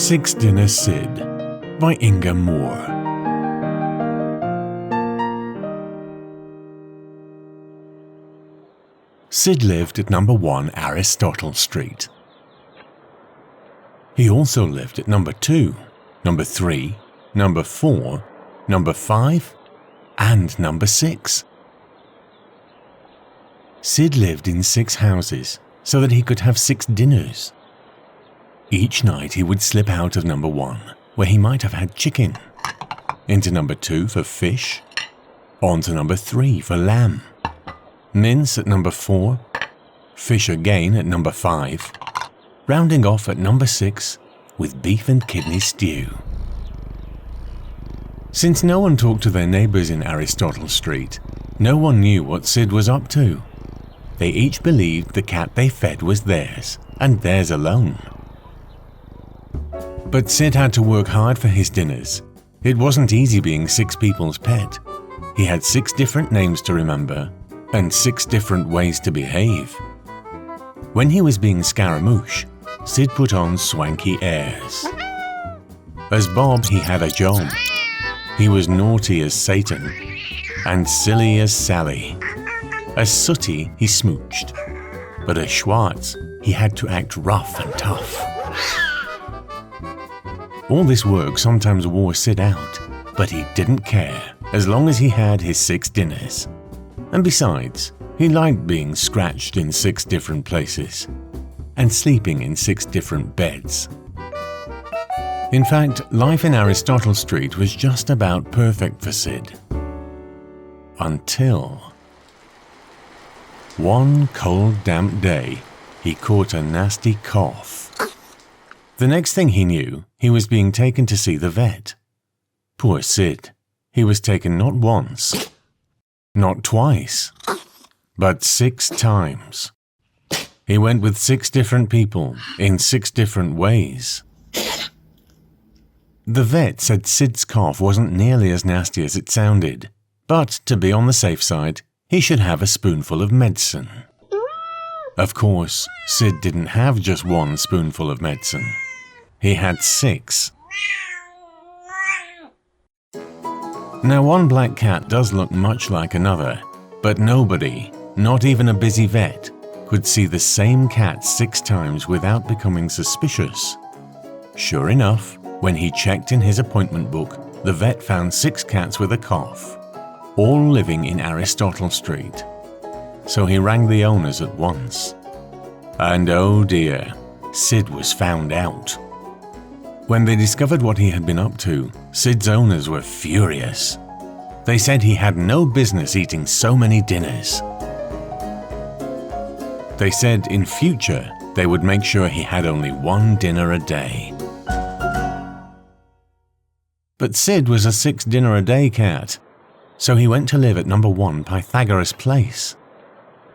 Dinner Sid by Inga. Sid lived at number 1 Aristotle Street. He also lived at number 2, number 3, number 4, number 5, and number 6. Sid lived in 6 houses so that he could have 6 dinners. Each night he would slip out of number 1, where he might have had chicken, into number 2 for fish, on to number 3 for lamb, mince at number 4, fish again at number 5, rounding off at number 6 with beef and kidney stew. Since no one talked to their neighbors in Aristotle Street, no one knew what Sid was up to. They each believed the cat they fed was theirs, and theirs alone. But Sid had to work hard for his dinners. It wasn't easy being 6 people's pet. He had 6 different names to remember, and 6 different ways to behave. When he was being Scaramouche, Sid put on swanky airs. As Bob, he had a job. He was naughty as Satan, and silly as Sally. As Sooty, he smooched. But as Schwartz, he had to act rough and tough. All this work sometimes wore Sid out, but he didn't care, as long as he had his 6 dinners. And besides, he liked being scratched in 6 different places, and sleeping in 6 different beds. In fact, life in Aristotle Street was just about perfect for Sid. Until one cold, damp day, he caught a nasty cough. The next thing he knew, he was being taken to see the vet. Poor Sid. He was taken not once, not twice, but 6 times. He went with 6 different people, in 6 different ways. The vet said Sid's cough wasn't nearly as nasty as it sounded, but to be on the safe side, he should have a spoonful of medicine. Of course, Sid didn't have just 1 spoonful of medicine. He had 6. Now, one black cat does look much like another, but nobody, not even a busy vet, could see the same cat 6 times without becoming suspicious. Sure enough, when he checked in his appointment book, the vet found 6 cats with a cough, all living in Aristotle Street. So he rang the owners at once. And oh dear, Sid was found out. When they discovered what he had been up to, Sid's owners were furious. They said he had no business eating so many dinners. They said in future they would make sure he had only 1 dinner a day. But Sid was a 6 dinner a day cat, so he went to live at number 1 Pythagoras Place.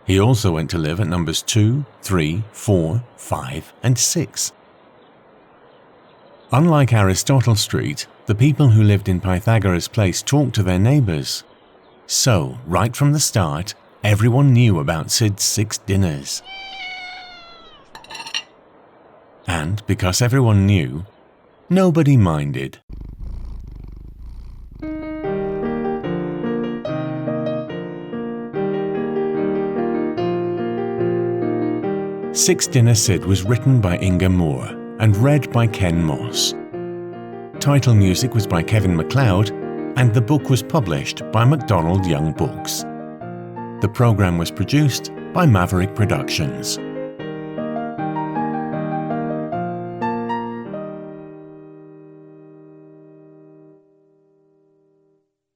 He also went to live at numbers 2, 3, 4, 5, and 6. Unlike Aristotle Street, the people who lived in Pythagoras Place talked to their neighbors. So, right from the start, everyone knew about Sid's 6 dinners. And because everyone knew, nobody minded. Dinner Sid was written by Inga and read by Ken Moss. Title music was by Kevin MacLeod, and the book was published by Macdonald Young Books. The program was produced by Maverick Productions.